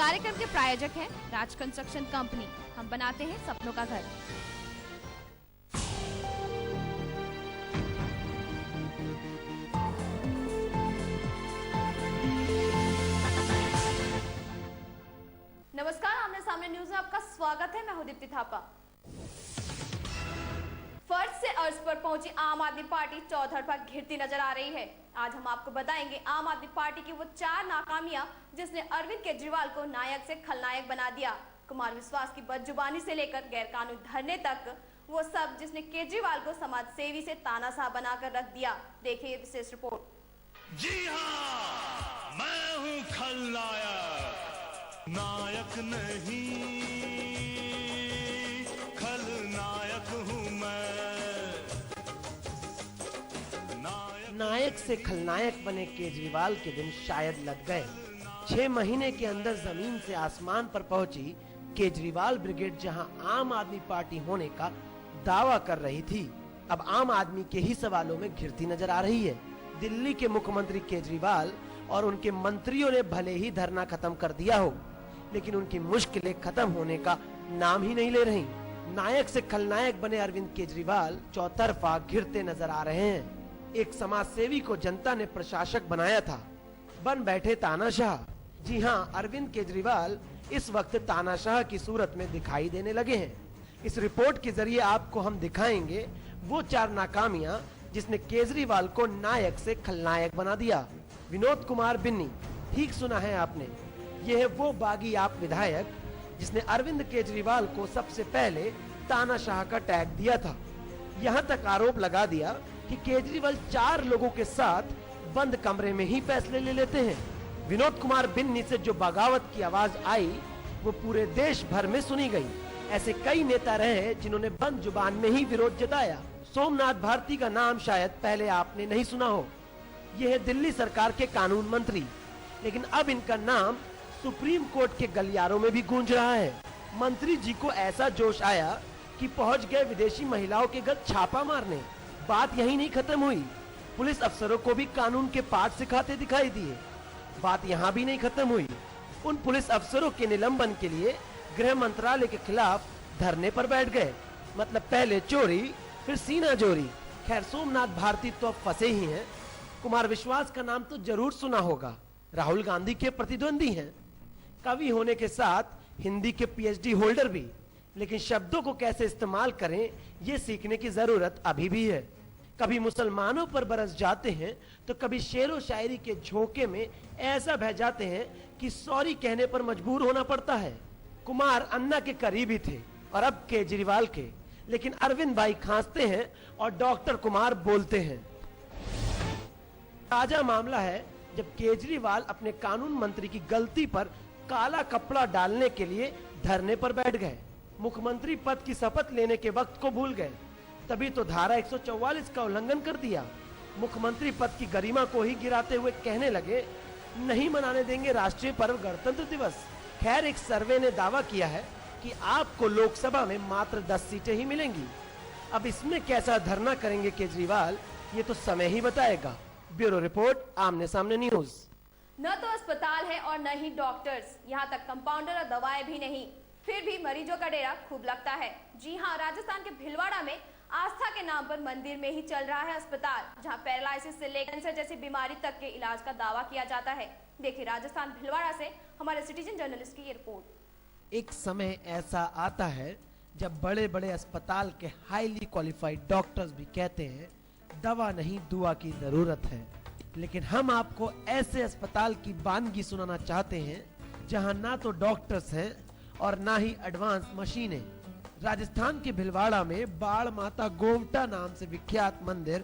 कार्यक्रम के प्रायोजक हैं राज कंस्ट्रक्शन कंपनी। हम बनाते हैं सपनों का घर। नमस्कार, आमने सामने न्यूज में आपका स्वागत है। मैं हूं दीप्ति थापा। फर्श से अर्श पर पहुंची आम आदमी पार्टी चौतरफा घिरती नजर आ रही है। आज हम आपको बताएंगे आम आदमी पार्टी की वो 4 नाकामियां जिसने अरविंद केजरीवाल को नायक से खलनायक बना दिया। कुमार विश्वास की बदजुबानी से लेकर गैरकानूनी धरने तक, वो सब जिसने केजरीवाल को समाज सेवी से तानाशाह बनाकर रख दिया। देखिए ये विशेष रिपोर्ट। जी हाँ, मैं हूँ खलनायक, नायक नहीं, खलनायक हूँ मैं। नायक से खलनायक बने केजरीवाल के दिन शायद लग गए। 6 महीने के अंदर जमीन से आसमान पर पहुंची केजरीवाल ब्रिगेड, जहां आम आदमी पार्टी होने का दावा कर रही थी, अब आम आदमी के ही सवालों में घिरती नजर आ रही है। दिल्ली के मुख्यमंत्री केजरीवाल और उनके मंत्रियों ने भले ही धरना खत्म कर दिया हो, लेकिन उनकी मुश्किलें खत्म होने का नाम ही नहीं ले रही। नायक से खलनायक बने अरविंद केजरीवाल चौतरफा घिरते नजर आ रहे हैं। एक समाज सेवी को जनता ने प्रशासक बनाया था, बन बैठे तानाशाह। जी हाँ, अरविंद केजरीवाल इस वक्त तानाशाह की सूरत में दिखाई देने लगे हैं। इस रिपोर्ट के जरिए आपको हम दिखाएंगे वो 4 नाकामियां जिसने केजरीवाल को नायक से खलनायक बना दिया। विनोद कुमार बिन्नी, ठीक सुना है आपने, ये है वो बागी आप विधायक जिसने अरविंद केजरीवाल को सबसे पहले तानाशाह का टैग दिया था। यहाँ तक आरोप लगा दिया कि केजरीवाल 4 लोगों के साथ बंद कमरे में ही फैसले ले लेते हैं। विनोद कुमार बिन्नी से जो बगावत की आवाज आई वो पूरे देश भर में सुनी गई। ऐसे कई नेता रहे जिन्होंने बंद जुबान में ही विरोध जताया। सोमनाथ भारती का नाम शायद पहले आपने नहीं सुना हो। ये है दिल्ली सरकार के कानून मंत्री, लेकिन अब इनका नाम सुप्रीम कोर्ट के गलियारों में भी गूंज रहा है। मंत्री जी को ऐसा जोश आया कि पहुंच गए विदेशी महिलाओं के घर छापा मारने। बात यही नहीं खत्म हुई, पुलिस अफसरों को भी कानून के पाठ सिखाते दिखाई दिए। बात यहाँ भी नहीं खत्म हुई, उन पुलिस अफसरों के निलंबन के लिए गृह मंत्रालय के खिलाफ धरने पर बैठ गए। मतलब पहले चोरी फिर सीना जोरी। खैर, सोमनाथ भारती तो अब फंसे ही हैं। कुमार विश्वास का नाम तो जरूर सुना होगा, राहुल गांधी के प्रतिद्वंदी हैं। कवि होने के साथ हिंदी के पीएचडी होल्डर भी, लेकिन शब्दों को कैसे इस्तेमाल करें ये सीखने की जरूरत अभी भी है। कभी मुसलमानों पर बरस जाते हैं तो कभी शेरो शायरी के झोंके में ऐसा बह जाते हैं कि सॉरी कहने पर मजबूर होना पड़ता है। कुमार अन्ना के करीबी थे और अब केजरीवाल के, लेकिन अरविंद भाई खांसते हैं और डॉक्टर कुमार बोलते हैं। ताजा मामला है जब केजरीवाल अपने कानून मंत्री की गलती पर काला कपड़ा डालने के लिए धरने पर बैठ गए। मुख्यमंत्री पद की शपथ लेने के वक्त को भूल गए, तभी तो धारा 144 का उल्लंघन कर दिया। मुख्यमंत्री पद की गरिमा को ही गिराते हुए कहने लगे, नहीं मनाने देंगे राष्ट्रीय पर्व गणतंत्र दिवस। खैर, एक सर्वे ने दावा किया है कि आपको लोकसभा में मात्र 10 सीटें ही मिलेंगी। अब इसमें कैसा धरना करेंगे केजरीवाल, ये तो समय ही बताएगा। ब्यूरो रिपोर्ट, आमने सामने न्यूज। न तो अस्पताल है और न ही डॉक्टर्स, यहाँ तक कंपाउंडर और दवाएं भी नहीं, फिर भी मरीजों का डेरा खूब लगता है। जी हाँ, राजस्थान के भिलवाड़ा में आस्था के नाम पर मंदिर में ही चल रहा है अस्पताल, जहाँ पैरालिसिस से लेकर कैंसर जैसी बीमारी तक के इलाज का दावा किया जाता है। देखिए राजस्थान भिलवाड़ा से हमारे सिटीजन जर्नलिस्ट की ये रिपोर्ट। एक समय ऐसा आता है जब बड़े बड़े अस्पताल के हाईली क्वालिफाइड डॉक्टर्स भी कहते हैं दवा नहीं दुआ की जरूरत है। लेकिन हम आपको ऐसे अस्पताल की वानगी सुनाना चाहते हैं जहां ना तो डॉक्टर्स हैं और ना ही एडवांस मशीनें। राजस्थान के भिलवाड़ा में बाढ़ माता गोवटा नाम से विख्यात मंदिर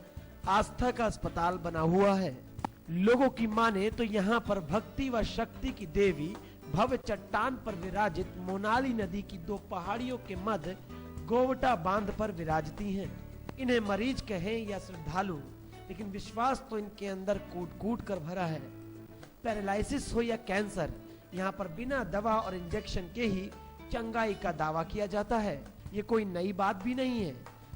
आस्था का अस्पताल बना हुआ है। लोगों की माने तो यहाँ पर भक्ति व शक्ति की देवी भव्य चट्टान पर विराजित मोनाली नदी की 2 पहाड़ियों के मध्य गोवटा बांध पर विराजती हैं। इन्हें मरीज कहें या श्रद्धालु, लेकिन विश्वास तो इनके अंदर कूट कूट कर भरा है। पैरालिसिस हो या कैंसर, यहाँ पर बिना दवा और इंजेक्शन के ही चंगाई का दावा किया जाता है। ये कोई नई बात भी नहीं है,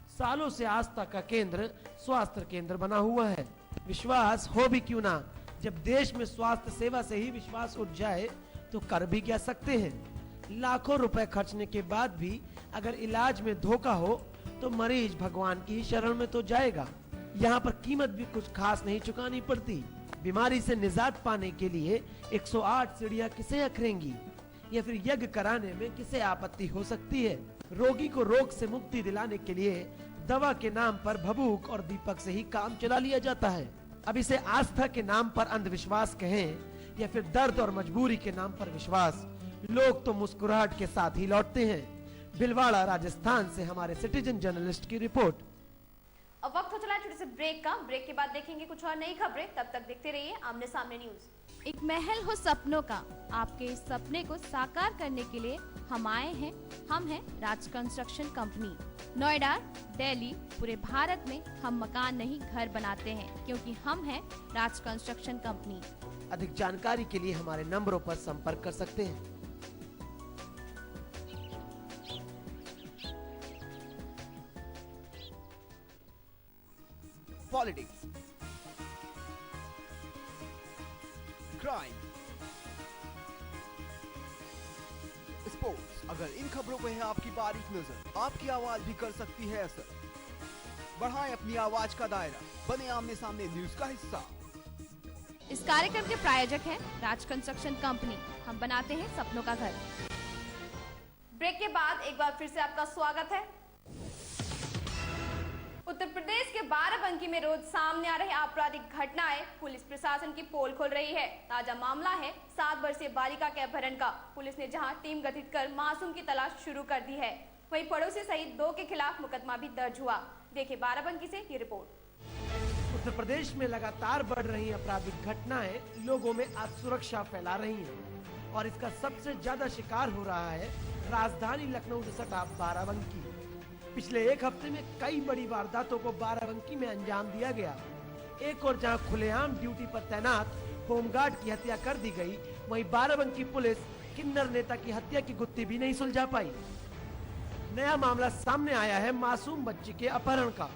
सालों से आस्था का केंद्र स्वास्थ्य केंद्र बना हुआ है। विश्वास हो भी क्यों ना, जब देश में स्वास्थ्य सेवा से ही विश्वास उठ जाए तो कर भी क्या सकते हैं। लाखों रुपए खर्चने के बाद भी अगर इलाज में धोखा हो तो मरीज भगवान की ही शरण में तो जाएगा। यहाँ पर कीमत भी कुछ खास नहीं चुकानी पड़ती। बीमारी से निजात पाने के लिए 108 सीढ़ियाँ किसे अखरेंगी या फिर यज्ञ कराने में किसे आपत्ति हो सकती है। रोगी को रोग से मुक्ति दिलाने के लिए दवा के नाम पर भभूक और दीपक से ही काम चला लिया जाता है। अब इसे आस्था के नाम पर अंधविश्वास कहें या फिर दर्द और मजबूरी के नाम पर विश्वास, लोग तो मुस्कुराहट के साथ ही लौटते हैं। भिलवाड़ा राजस्थान से हमारे सिटीजन जर्नलिस्ट की रिपोर्ट। अब वक्त हो चला है छोटे से ब्रेक का। ब्रेक के बाद देखेंगे कुछ और नई खबरें। तब तक देखते रहिए आमने सामने न्यूज। एक महल हो सपनों का, आपके इस सपने को साकार करने के लिए हम आए हैं। हम हैं राज कंस्ट्रक्शन कंपनी। नोएडा, दिल्ली, पूरे भारत में हम मकान नहीं घर बनाते हैं, क्योंकि हम हैं राज कंस्ट्रक्शन कंपनी। अधिक जानकारी के लिए हमारे नंबरों पर संपर्क कर सकते हैं। पॉलिटिक्स, क्राइम, स्पोर्ट्स, अगर इन खबरों पे है आपकी बारीक नजर, आपकी आवाज भी कर सकती है असर। बढ़ाएं अपनी आवाज का दायरा, बने आमने सामने न्यूज का हिस्सा। इस कार्यक्रम के प्रायोजक हैं राज कंस्ट्रक्शन कंपनी। हम बनाते हैं सपनों का घर। ब्रेक के बाद एक बार फिर से आपका स्वागत है। उत्तर प्रदेश के बाराबंकी में रोज सामने आ रही आपराधिक घटनाएं पुलिस प्रशासन की पोल खोल रही है। ताजा मामला है 7 वर्षीय बालिका के अपहरण का। पुलिस ने जहां टीम गठित कर मासूम की तलाश शुरू कर दी है, वहीं पड़ोसी सहित 2 के खिलाफ मुकदमा भी दर्ज हुआ। देखिए बाराबंकी से ये रिपोर्ट। उत्तर प्रदेश में लगातार बढ़ रही आपराधिक घटनाएं लोगों में असुरक्षा फैला रही हैं और इसका सबसे ज्यादा शिकार हो रहा है राजधानी लखनऊ से सटा बाराबंकी। पिछले एक हफ्ते में कई बड़ी वारदातों को बाराबंकी में अंजाम दिया गया। एक और जहां खुलेआम ड्यूटी पर तैनात होमगार्ड की हत्या कर दी गई, वहीं बाराबंकी पुलिस किन्नर नेता की हत्या की गुत्थी भी नहीं सुलझा पाई। नया मामला सामने आया है मासूम बच्ची के अपहरण का।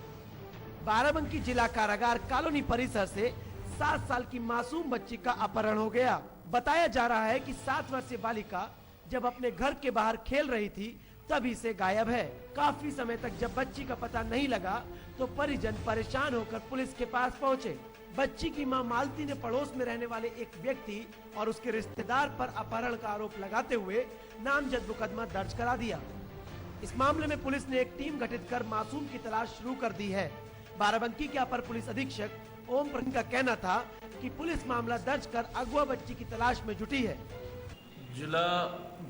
बाराबंकी जिला कारागार कॉलोनी परिसर से 7 साल की मासूम बच्ची का अपहरण हो गया। बताया जा रहा है कि 7 वर्षीय बालिका जब अपने घर के बाहर खेल रही थी तभी से गायब है। काफी समय तक जब बच्ची का पता नहीं लगा तो परिजन परेशान होकर पुलिस के पास पहुंचे। बच्ची की मां मालती ने पड़ोस में रहने वाले एक व्यक्ति और उसके रिश्तेदार पर अपहरण का आरोप लगाते हुए नामजद मुकदमा दर्ज करा दिया। इस मामले में पुलिस ने एक टीम गठित कर मासूम की तलाश शुरू कर दी है। बाराबंकी के अपर पुलिस अधीक्षक ओम प्रकाश का कहना था कि पुलिस मामला दर्ज कर अगवा बच्ची की तलाश में जुटी है। जिला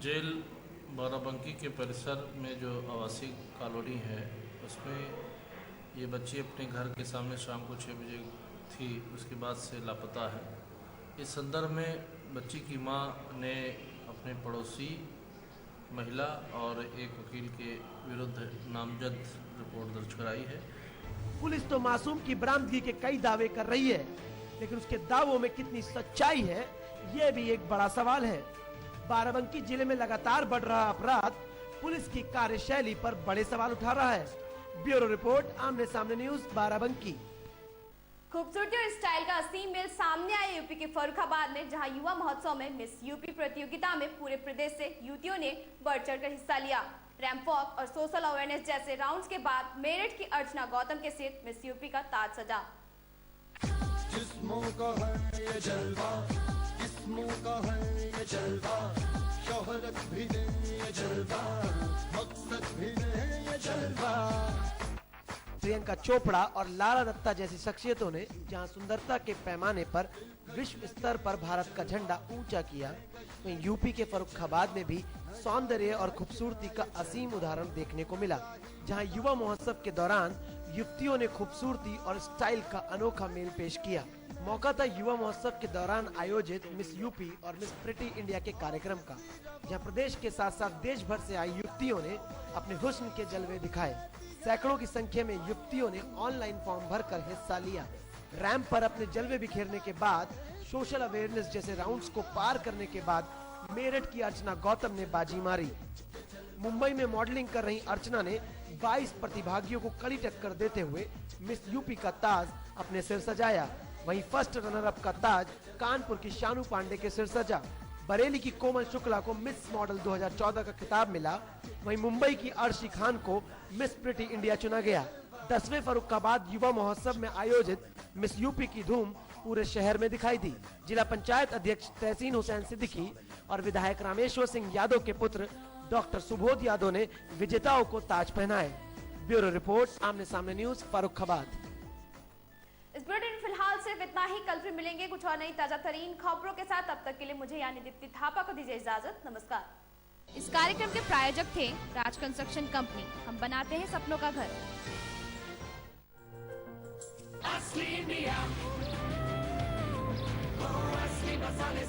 जेल बाराबंकी के परिसर में जो आवासीय कॉलोनी है उसमें ये बच्ची अपने घर के सामने शाम को 6 बजे थी, उसके बाद से लापता है। इस संदर्भ में बच्ची की मां ने अपने पड़ोसी महिला और एक वकील के विरुद्ध नामजद रिपोर्ट दर्ज कराई है। पुलिस तो मासूम की बरामदगी के कई दावे कर रही है, लेकिन उसके दावों में कितनी सच्चाई है ये भी एक बड़ा सवाल है। बाराबंकी जिले में लगातार बढ़ रहा अपराध पुलिस की कार्यशैली पर बड़े सवाल उठा रहा है। ब्यूरो रिपोर्ट, आमने सामने न्यूज, बाराबंकी। खूबसूरती और स्टाइल का असीम मेल सामने आया यूपी के फर्रुखाबाद में, जहां युवा महोत्सव में मिस यूपी प्रतियोगिता में पूरे प्रदेश से युवतियों ने बढ़ चढ़कर हिस्सा लिया। रैंप वॉक और सोशल अवेयरनेस जैसे राउंड्स के बाद मेरठ की अर्चना गौतम के सिर मिस यूपी का ताज सजा। जिस्मों का है ये जलवा, जिस्मों का है ये जलवा, शोहरत भी दे ये जलवा, मकसद भी दे ये जलवा। प्रियंका चोपड़ा और लारा दत्ता जैसी शख्सियतों ने जहां सुंदरता के पैमाने पर विश्व स्तर पर भारत का झंडा ऊंचा किया, वहीं यूपी के फर्रुखाबाद में भी सौंदर्य और खूबसूरती का असीम उदाहरण देखने को मिला, जहां युवा महोत्सव के दौरान युवतियों ने खूबसूरती और स्टाइल का अनोखा मेल पेश किया। मौका था युवा महोत्सव के दौरान आयोजित मिस यूपी और मिस प्रिटी इंडिया के कार्यक्रम का, जहां प्रदेश के साथ साथ देश भर से आई युवतियों ने अपने हुस्न के जलवे दिखाए। सैकड़ों की संख्या में युवतियों ने ऑनलाइन फॉर्म भरकर हिस्सा लिया। रैंप पर अपने जलवे बिखेरने के बाद सोशल अवेयरनेस जैसे राउंड्स को पार करने के बाद मेरठ की अर्चना गौतम ने बाजी मारी। मुंबई में मॉडलिंग कर रही अर्चना ने 22 प्रतिभागियों को कड़ी टक्कर देते हुए मिस यूपी का ताज अपने सिर सजाया। वहीं फर्स्ट रनर अप का ताज कानपुर की शानू पांडे के सिर सजा। बरेली की कोमल शुक्ला को मिस मॉडल 2014 का खिताब मिला। वहीं मुंबई की अर्शी खान को मिस प्रिटी इंडिया चुना गया। 10वें फर्रुखाबाद युवा महोत्सव में आयोजित मिस यूपी की धूम पूरे शहर में दिखाई दी। जिला पंचायत अध्यक्ष तहसीन हुसैन सिद्दीकी और विधायक रामेश्वर सिंह यादव के पुत्र डॉक्टर सुबोध यादव ने विजेताओं को ताज पहनाए। ब्यूरो रिपोर्ट, आमने सामने न्यूज, फर्रुखाबाद। इस बुलेटिन में फिलहाल सिर्फ इतना ही। कल फिर मिलेंगे कुछ और नई ताजा तरीन खबरों के साथ। तब तक के लिए मुझे यानी दीप्ति थापा को दीजिए इजाजत। नमस्कार। इस कार्यक्रम के प्रायोजक थे राज कंस्ट्रक्शन कंपनी। हम बनाते हैं सपनों का घर। असली मियां, असली मसाले